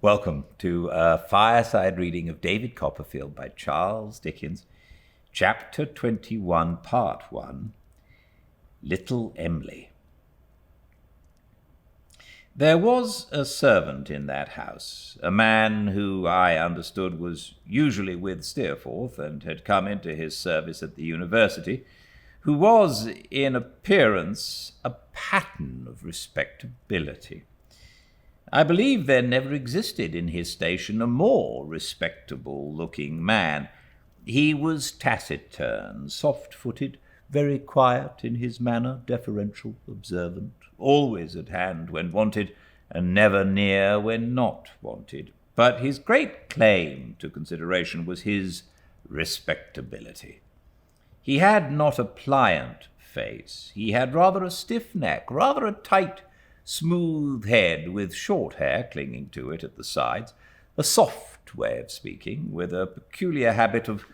Welcome to a Fireside Reading of David Copperfield by Charles Dickens, Chapter 21, Part 1, Little Em'ly. There was a servant in that house, a man who I understood was usually with Steerforth and had come into his service at the university, who was, in appearance, a pattern of respectability. I believe there never existed in his station a more respectable-looking man. He was taciturn, soft-footed, very quiet in his manner, deferential, observant, always at hand when wanted, and never near when not wanted. But his great claim to consideration was his respectability. He had not a pliant face. He had rather a stiff neck, rather a tight, smooth head with short hair clinging to it at the sides, a soft way of speaking, with a peculiar habit of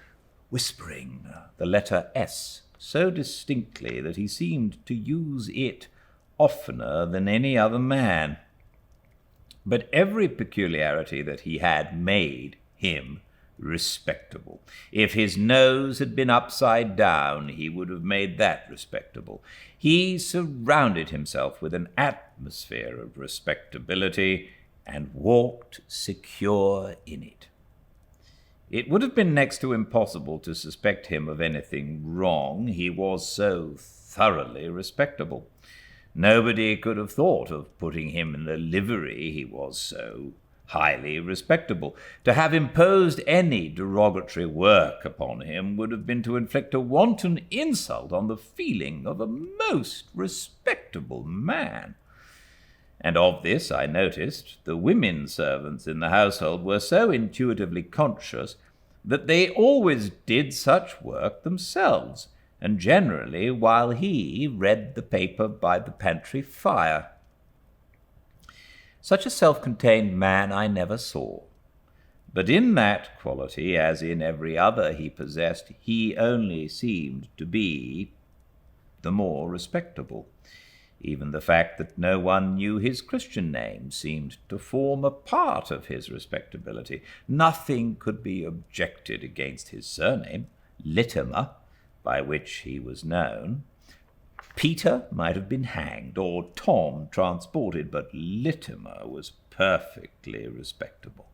whispering the letter S so distinctly that he seemed to use it oftener than any other man. But every peculiarity that he had made him respectable. If his nose had been upside down, he would have made that respectable. He surrounded himself with an atmosphere of respectability and walked secure in it. It would have been next to impossible to suspect him of anything wrong. He was so thoroughly respectable. Nobody could have thought of putting him in a livery, he was so highly respectable. To have imposed any derogatory work upon him would have been to inflict a wanton insult on the feeling of a most respectable man. And of this I noticed the women servants in the household were so intuitively conscious that they always did such work themselves, and generally while he read the paper by the pantry fire. Such a self-contained man I never saw. But in that quality, as in every other he possessed, he only seemed to be the more respectable. Even the fact that no one knew his Christian name seemed to form a part of his respectability. Nothing could be objected against his surname, Littimer, by which he was known. Peter might have been hanged, or Tom transported, but Littimer was perfectly respectable.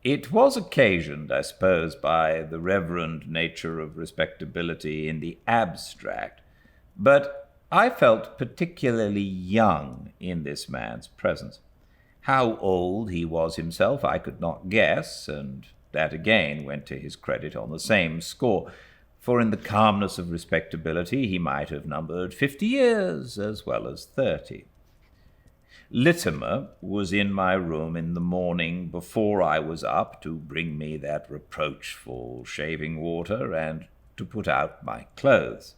It was occasioned, I suppose, by the reverend nature of respectability in the abstract, but I felt particularly young in this man's presence. How old he was himself I could not guess, and that again went to his credit on the same score, for in the calmness of respectability he might have numbered 50 years as well as 30. Littimer was in my room in the morning before I was up to bring me that reproachful shaving water and to put out my clothes.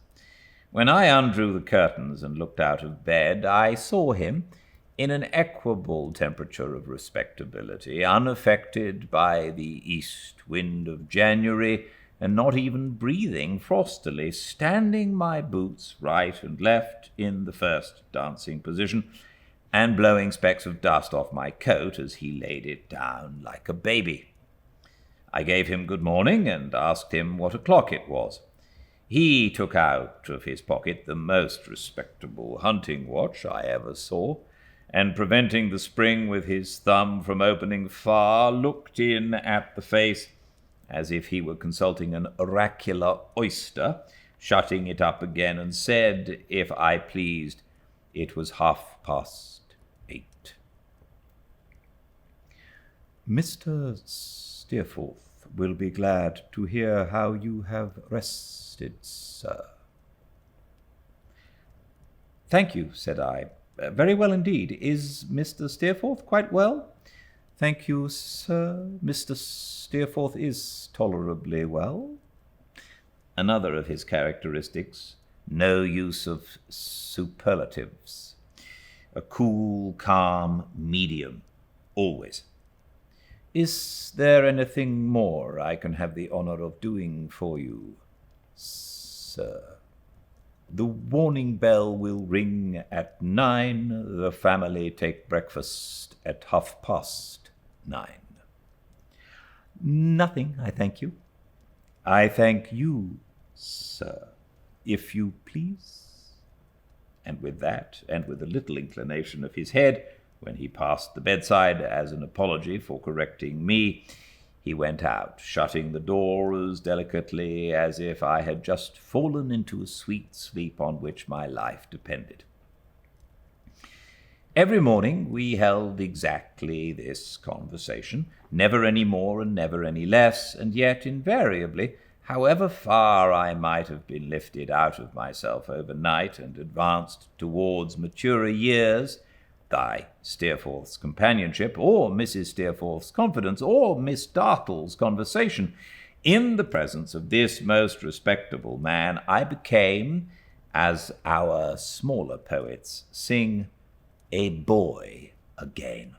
When I undrew the curtains and looked out of bed, I saw him in an equable temperature of respectability, unaffected by the east wind of January, and not even breathing frostily, standing my boots right and left in the first dancing position, and blowing specks of dust off my coat as he laid it down like a baby. I gave him good morning and asked him what o'clock it was. He took out of his pocket the most respectable hunting watch I ever saw, and preventing the spring with his thumb from opening far, looked in at the face as if he were consulting an oracular oyster, shutting it up again, and said, if I pleased, it was 8:30. Mr. Steerforth will be glad to hear how you have rested, sir. Thank you, said I. Very well indeed. Is Mr. Steerforth quite well? Thank you, sir. Mr. Steerforth is tolerably well. Another of his characteristics, no use of superlatives. A cool, calm medium, always. Is there anything more I can have the honor of doing for you, sir? The warning bell will ring at 9. The family take breakfast at 9:30. Nothing, I thank you. I thank you, sir, if you please. And with that, and with a little inclination of his head, when he passed the bedside as an apology for correcting me, he went out, shutting the door as delicately as if I had just fallen into a sweet sleep on which my life depended. Every morning we held exactly this conversation, never any more and never any less, and yet invariably, however far I might have been lifted out of myself overnight and advanced towards maturer years, thy Steerforth's companionship, or Mrs. Steerforth's confidence, or Miss Dartle's conversation, in the presence of this most respectable man, I became, as our smaller poets sing, a boy again.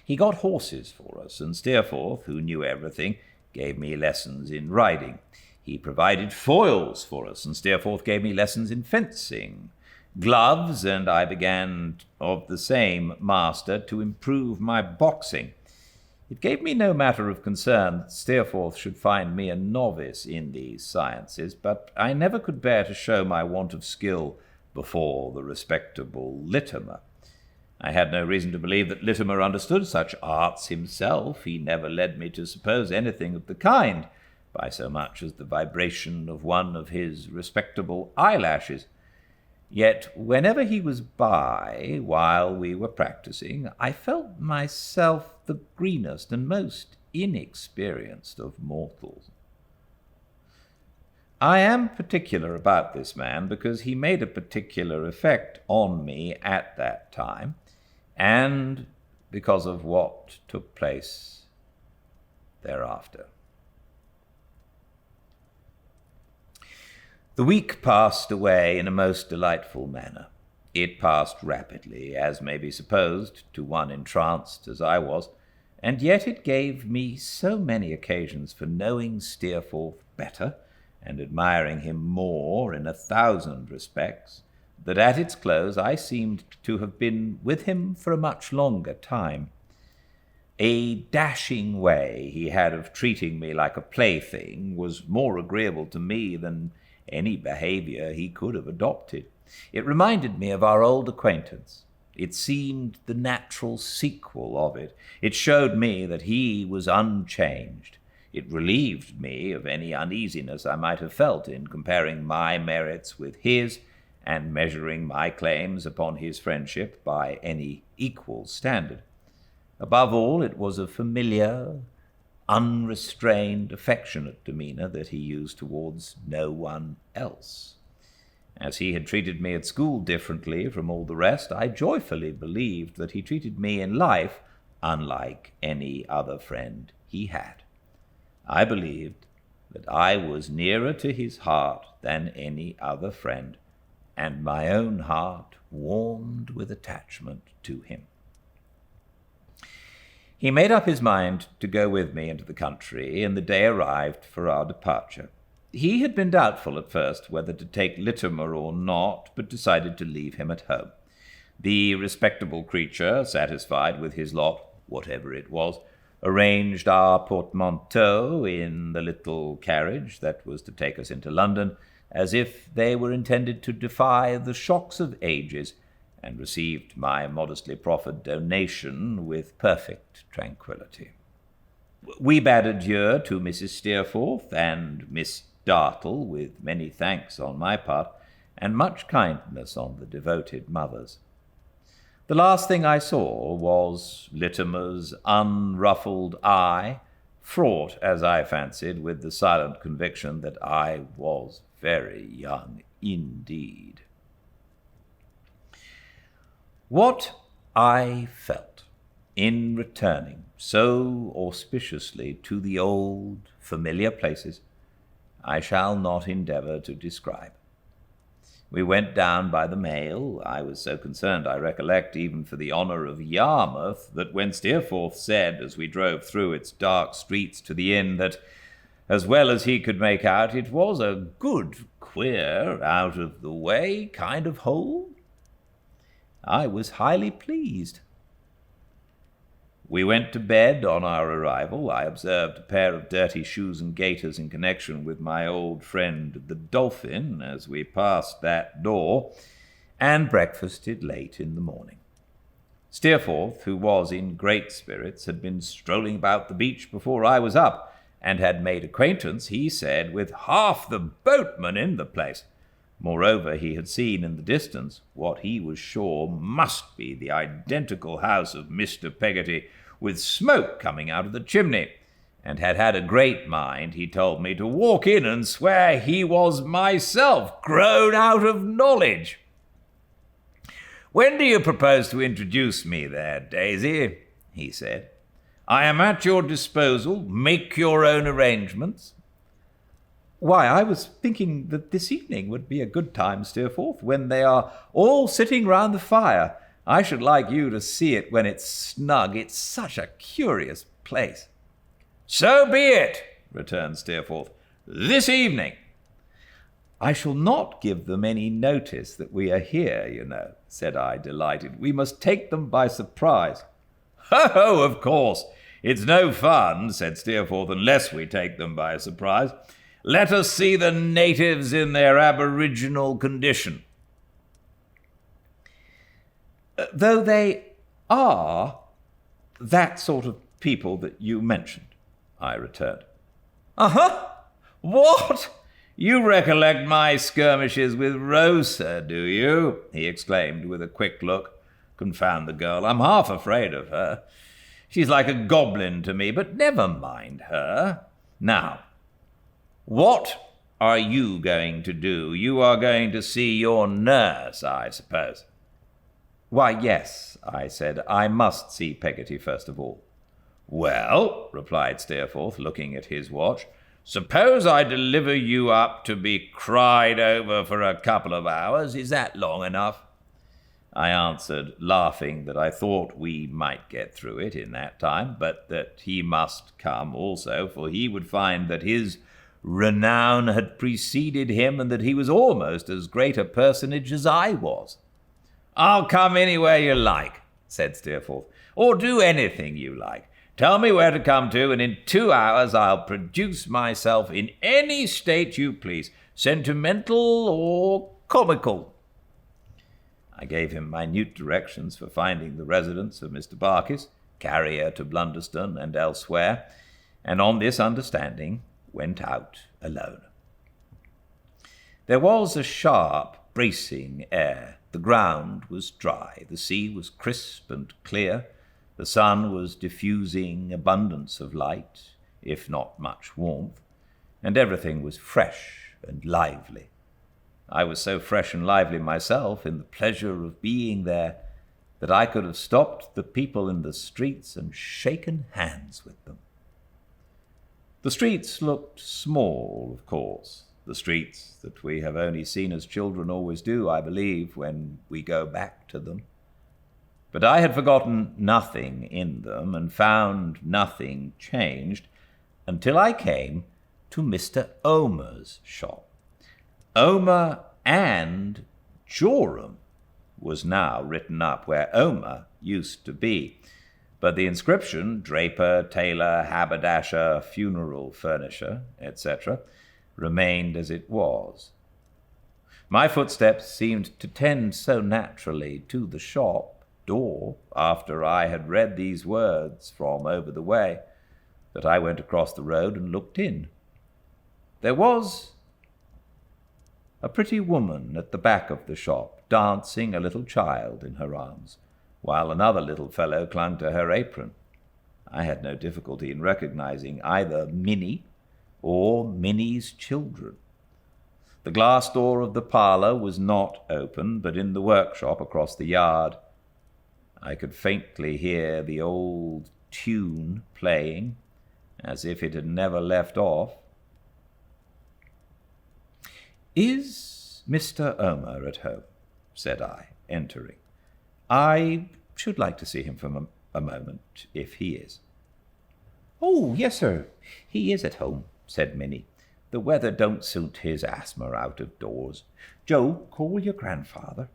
He got horses for us, and Steerforth, who knew everything, gave me lessons in riding. He provided foils for us, and Steerforth gave me lessons in fencing. Gloves, and I began of the same master to improve my boxing. It gave me no matter of concern that Steerforth should find me a novice in these sciences, but I never could bear to show my want of skill before the respectable Littimer. I had no reason to believe that Littimer understood such arts himself. He never led me to suppose anything of the kind, by so much as the vibration of one of his respectable eyelashes. Yet whenever he was by, while we were practicing, I felt myself the greenest and most inexperienced of mortals. I am particular about this man because he made a particular effect on me at that time, and because of what took place thereafter. The week passed away in a most delightful manner. It passed rapidly, as may be supposed, to one entranced as I was, and yet it gave me so many occasions for knowing Steerforth better, and admiring him more in 1,000 respects, that at its close I seemed to have been with him for a much longer time. A dashing way he had of treating me like a plaything was more agreeable to me than any behavior he could have adopted. It reminded me of our old acquaintance. It seemed the natural sequel of it. It showed me that he was unchanged. It relieved me of any uneasiness I might have felt in comparing my merits with his, and measuring my claims upon his friendship by any equal standard. Above all, it was a familiar, unrestrained, affectionate demeanor that he used towards no one else. As he had treated me at school differently from all the rest, I joyfully believed that he treated me in life unlike any other friend he had. I believed that I was nearer to his heart than any other friend, and my own heart warmed with attachment to him. He made up his mind to go with me into the country, and the day arrived for our departure. He had been doubtful at first whether to take Littimer or not, but decided to leave him at home. The respectable creature, satisfied with his lot, whatever it was, arranged our portmanteaux in the little carriage that was to take us into London, as if they were intended to defy the shocks of ages, and received my modestly proffered donation with perfect tranquillity. We bade adieu to Mrs. Steerforth and Miss Dartle, with many thanks on my part, and much kindness on the devoted mother's. The last thing I saw was Littimer's unruffled eye, fraught, as I fancied, with the silent conviction that I was very young indeed. What I felt in returning so auspiciously to the old familiar places, I shall not endeavour to describe. We went down by the mail. I was so concerned, I recollect, even for the honour of Yarmouth, that when Steerforth said, as we drove through its dark streets to the inn, that, as well as he could make out, it was a good queer, out-of-the-way kind of hole? I was highly pleased. We went to bed on our arrival. I observed a pair of dirty shoes and gaiters in connection with my old friend the Dolphin as we passed that door, and breakfasted late in the morning. Steerforth, who was in great spirits, had been strolling about the beach before I was up, and had made acquaintance, he said, with half the boatmen in the place. Moreover, he had seen in the distance what he was sure must be the identical house of Mr. Peggotty, with smoke coming out of the chimney, and had had a great mind, he told me, to walk in and swear he was myself, grown out of knowledge. "When do you propose to introduce me there, Daisy?" he said. "I am at your disposal. Make your own arrangements." "Why, I was thinking that this evening would be a good time, Steerforth, when they are all sitting round the fire. I should like you to see it when it's snug. It's such a curious place." "So be it," returned Steerforth. "This evening." "I shall not give them any notice that we are here, you know," said I, delighted. "We must take them by surprise." "Oh, of course. It's no fun," said Steerforth, "unless we take them by surprise. Let us see the natives in their aboriginal condition." "Though they are that sort of people that you mentioned," I returned. "Uh-huh. What? You recollect my skirmishes with Rosa, do you?" he exclaimed with a quick look. "Confound the girl, I'm half afraid of her. She's like a goblin to me, but never mind her. Now, what are you going to do? You are going to see your nurse, I suppose." "Why, yes," I said. "I must see Peggotty first of all." "Well," replied Steerforth, looking at his watch, "suppose I deliver you up to be cried over for a couple of hours. Is that long enough?" I answered, laughing, that I thought we might get through it in that time, but that he must come also, for he would find that his renown had preceded him, and that he was almost as great a personage as I was. "I'll come anywhere you like," said Steerforth, "or do anything you like. Tell me where to come to, and in 2 hours I'll produce myself in any state you please, sentimental or comical." I gave him minute directions for finding the residence of Mr. Barkis, carrier to Blunderston and elsewhere, and on this understanding went out alone. There was a sharp, bracing air. The ground was dry, the sea was crisp and clear, the sun was diffusing abundance of light, if not much warmth, and everything was fresh and lively. I was so fresh and lively myself in the pleasure of being there that I could have stopped the people in the streets and shaken hands with them. The streets looked small, of course, the streets that we have only seen as children always do, I believe, when we go back to them. But I had forgotten nothing in them and found nothing changed until I came to Mr. Omer's shop. Omer and Joram was now written up where Omer used to be, but the inscription, draper, tailor, haberdasher, funeral furnisher, etc., remained as it was. My footsteps seemed to tend so naturally to the shop door after I had read these words from over the way that I went across the road and looked in. There was a pretty woman at the back of the shop, dancing a little child in her arms, while another little fellow clung to her apron. I had no difficulty in recognizing either Minnie or Minnie's children. The glass door of the parlour was not open, but in the workshop across the yard I could faintly hear the old tune playing, as if it had never left off. "Is Mr. Omer at home?" said I, entering. "I should like to see him for a moment, if he is." "Oh, yes, sir, he is at home," said Minnie. The weather don't suit his asthma out of doors. Joe, call your grandfather."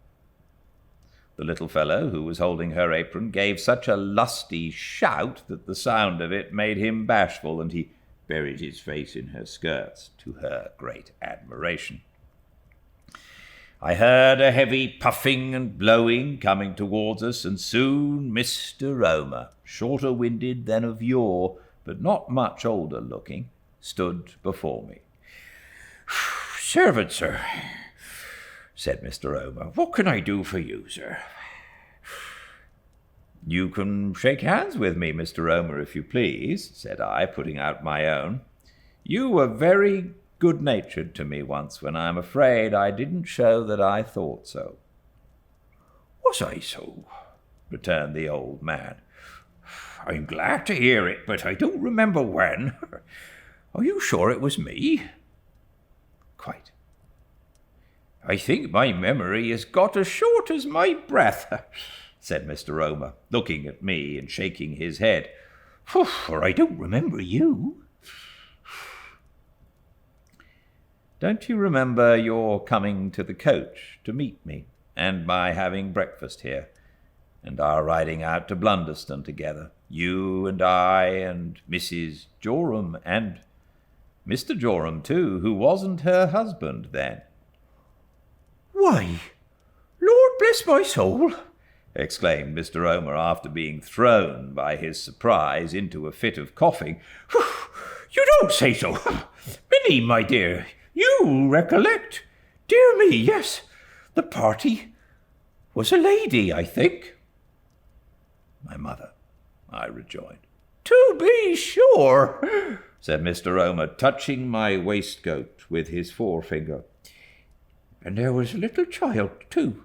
The little fellow, who was holding her apron, gave such a lusty shout that the sound of it made him bashful, and he buried his face in her skirts, to her great admiration. I heard a heavy puffing and blowing coming towards us, and soon Mr. Omer, shorter-winded than of yore, but not much older looking, stood before me. "Servant, sir," said Mr. Omer. "What can I do for you, sir?" "You can shake hands with me, Mr. Omer, if you please," said I, putting out my own. "You were very good-natured to me once when I am afraid I didn't show that I thought so." "Was I so?" returned the old man. "I'm glad to hear it, but I don't remember when. Are you sure it was me?" "Quite." "I think my memory has got as short as my breath," said Mr. Omer, looking at me and shaking his head, "for I don't remember you." "Don't you remember your coming to the coach to meet me, and my having breakfast here, and our riding out to Blunderston together, you and I and Mrs. Joram, and Mr. Joram, too, who wasn't her husband then?" "Why, Lord bless my soul!" exclaimed Mr. Omer, after being thrown by his surprise into a fit of coughing. "You don't say so! Minnie, my dear, you recollect? Dear me, yes, the party was a lady, I think." "My mother," I rejoined. "To be sure," said Mr. Omer, touching my waistcoat with his forefinger. "And there was a little child, too."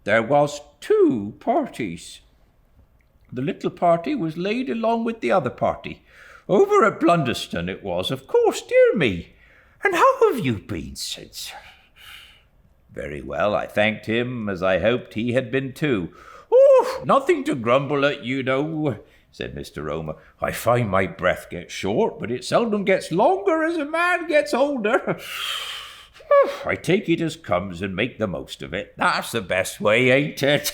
"There was 2 parties. The little party was laid along with the other party. Over at Blunderston it was, of course, dear me. And how have you been since?" "Very well, I thanked him, as I hoped he had been too." "Oh, nothing to grumble at, you know," said Mr. Omer. "I find my breath gets short, but it seldom gets longer as a man gets older. I take it as comes and make the most of it. That's the best way, ain't it?"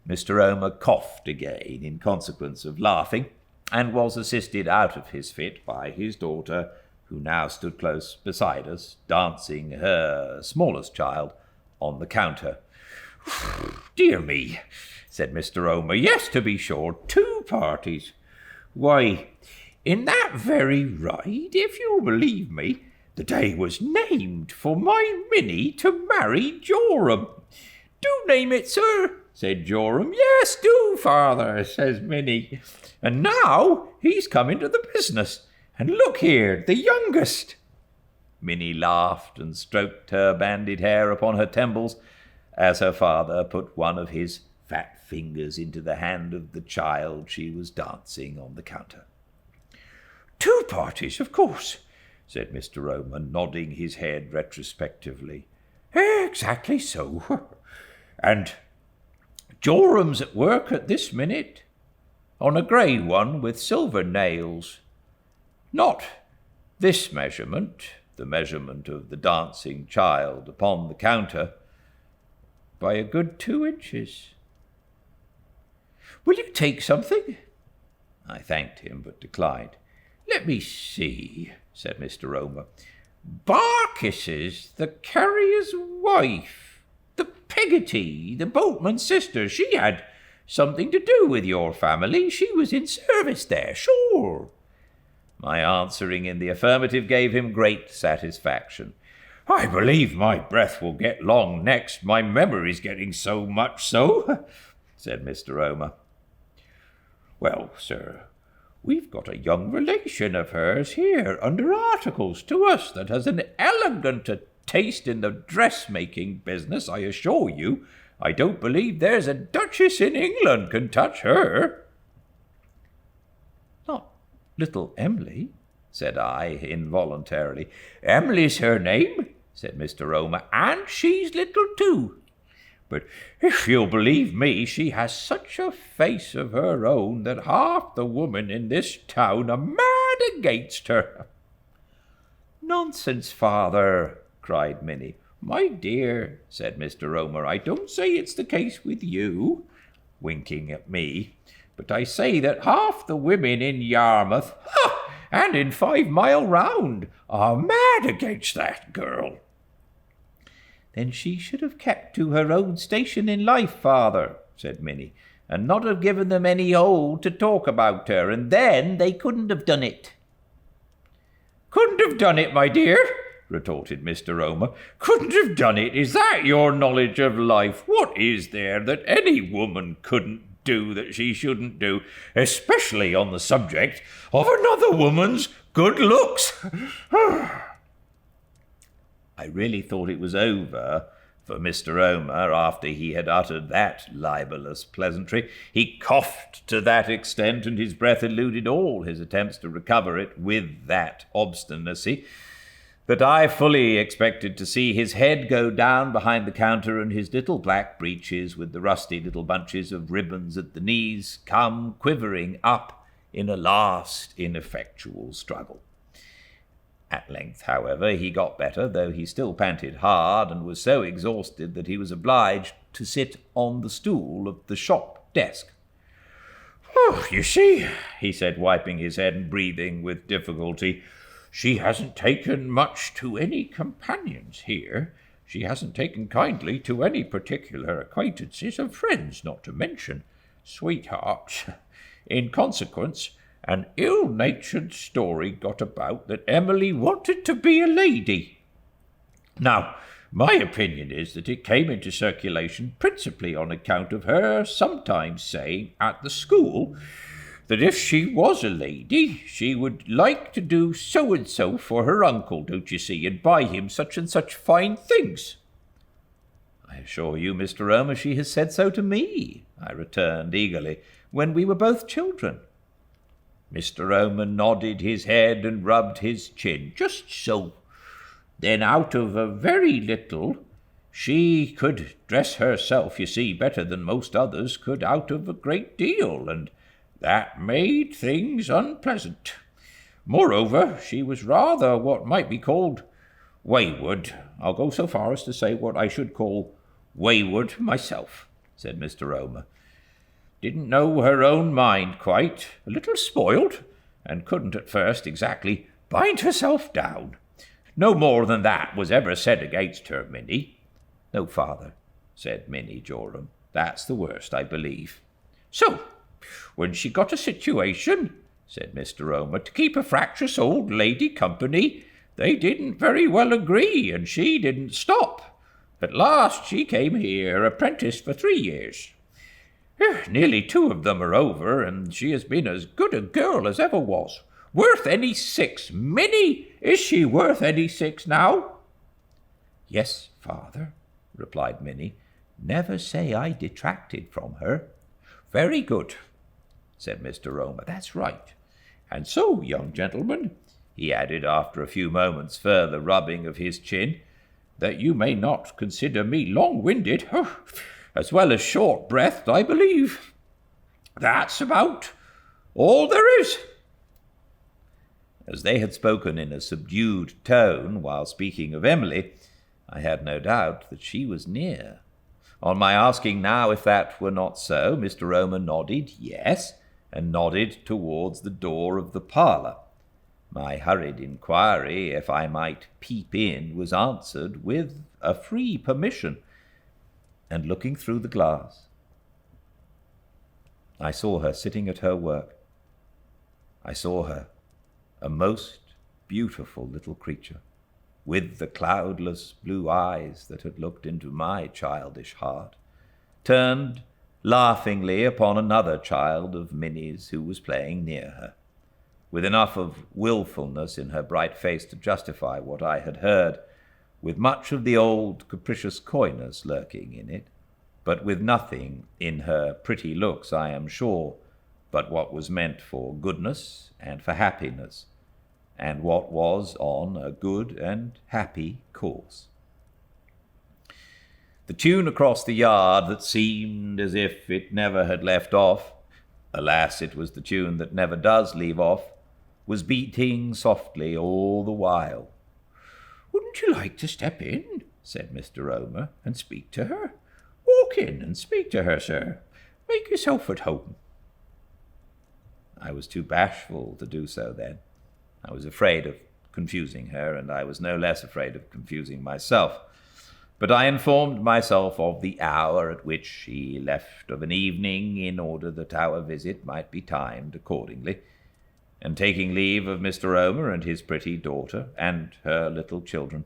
Mr. Omer coughed again in consequence of laughing, and was assisted out of his fit by his daughter, who now stood close beside us, dancing her smallest child on the counter. "Dear me," said Mr. Omer. "Yes, to be sure, 2 parties. Why, in that very ride, if you'll believe me, the day was named for my Minnie to marry Joram." "Do name it, sir," said Joram. "Yes, do, father," says Minnie. "And now he's come into the business. And look here, the youngest." Minnie laughed and stroked her banded hair upon her temples, as her father put one of his fat fingers into the hand of the child she was dancing on the counter. "2 parties, of course," said Mr. Omer, nodding his head retrospectively. "Exactly so. And Joram's at work at this minute, on a grey one with silver nails. Not this measurement, the measurement of the dancing child upon the counter, by a good 2 inches. Will you take something?" I thanked him, but declined. "Let me see," said Mr. Omer. "Barkis's, the carrier's wife, the Peggotty, the boatman's sister, she had something to do with your family. She was in service there, sure." My answering in the affirmative gave him great satisfaction. "I believe my breath will get long next. My memory's getting so much so," said Mr. Omer. "Well, sir, we've got a young relation of hers here under articles to us that has an elegant taste in the dressmaking business, I assure you. I don't believe there's a duchess in England can touch her." "Not little Emily?" said I involuntarily. "Emily's her name," said Mr. Omer, "and she's little too. But if you'll believe me, she has such a face of her own that half the women in this town are mad mad against her." "Nonsense, father," cried Minnie. "My dear," said Mr. Omer, "I don't say it's the case with you," winking at me, "but I say that half the women in Yarmouth, and in 5 mile round, are mad against that girl." "Then she should have kept to her own station in life, father," said Minnie, "and not have given them any hold to talk about her, and then they couldn't have done it." "Couldn't have done it, my dear?" retorted Mr. Omer. "Couldn't have done it? Is that your knowledge of life? What is there that any woman couldn't do that she shouldn't do, especially on the subject of another woman's good looks?" I really thought it was over for Mr. Omer after he had uttered that libellous pleasantry. He coughed to that extent, and his breath eluded all his attempts to recover it with that obstinacy, that I fully expected to see his head go down behind the counter and his little black breeches with the rusty little bunches of ribbons at the knees come quivering up in a last ineffectual struggle. At length, however, he got better, though he still panted hard and was so exhausted that he was obliged to sit on the stool of the shop desk. "Oh, you see," he said, wiping his head and breathing with difficulty, "she hasn't taken much to any companions here. She hasn't taken kindly to any particular acquaintances and friends, not to mention sweethearts. In consequence, an ill-natured story got about that Emily wanted to be a lady. Now, my opinion is that it came into circulation principally on account of her sometimes saying at the school that if she was a lady, she would like to do so-and-so for her uncle, don't you see, and buy him such and such fine things." "I assure you, Mr. Omer, she has said so to me," I returned eagerly, "when we were both children." Mr. Omer nodded his head and rubbed his chin. "Just so. Then out of a very little, she could dress herself, you see, better than most others could out of a great deal, and that made things unpleasant. Moreover, she was rather what might be called wayward. I'll go so far as to say what I should call wayward myself," said Mr. Omer. "Didn't know her own mind quite, a little spoiled, and couldn't at first exactly bind herself down. No more than that was ever said against her, Minnie." "No, father," said Minnie Joram. "That's the worst, I believe." "So, when she got a situation," said Mr. Omer, "to keep a fractious old lady company, they didn't very well agree, and she didn't stop. At last she came here, apprenticed for 3 years. Nearly 2 of them are over, and she has been as good a girl as ever was. Worth any 6. Minnie, is she worth any 6 now?" "Yes, father," replied Minnie. "Never say I detracted from her." "Very good," said Mr. Omer. "That's right. And so, young gentleman," he added after a few moments' further rubbing of his chin, "that you may not consider me long-winded, as well as short-breathed, I believe, that's about all there is." As they had spoken in a subdued tone while speaking of Emily, I had no doubt that she was near. On my asking now if that were not so, Mr. Omer nodded yes, and nodded towards the door of the parlour. My hurried inquiry if I might peep in was answered with a free permission, and looking through the glass, I saw her sitting at her work. I saw her, a most beautiful little creature, with the cloudless blue eyes that had looked into my childish heart, turned laughingly upon another child of Minnie's who was playing near her, with enough of wilfulness in her bright face to justify what I had heard, with much of the old capricious coyness lurking in it, but with nothing in her pretty looks, I am sure, but what was meant for goodness and for happiness, and what was on a good and happy course. The tune across the yard that seemed as if it never had left off, alas, it was the tune that never does leave off, was beating softly all the while. "Wouldn't you like to step in," said Mr. Omer, "and speak to her? Walk in and speak to her, sir. Make yourself at home." I was too bashful to do so then. I was afraid of confusing her, and I was no less afraid of confusing myself. But I informed myself of the hour at which she left of an evening, in order that our visit might be timed accordingly, and taking leave of Mr. Omer and his pretty daughter and her little children,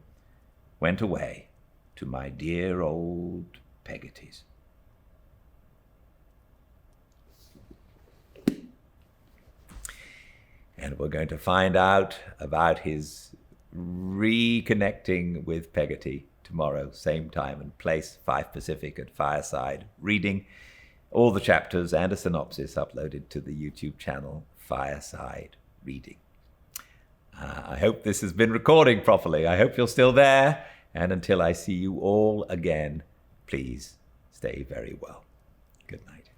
went away to my dear old Peggotty's. And we're going to find out about his reconnecting with Peggotty tomorrow, same time and place, 5 Pacific at Fireside Reading. All the chapters and a synopsis uploaded to the YouTube channel Fireside Reading. I hope this has been recording properly. I hope you're still there. And until I see you all again, please stay very well. Good night.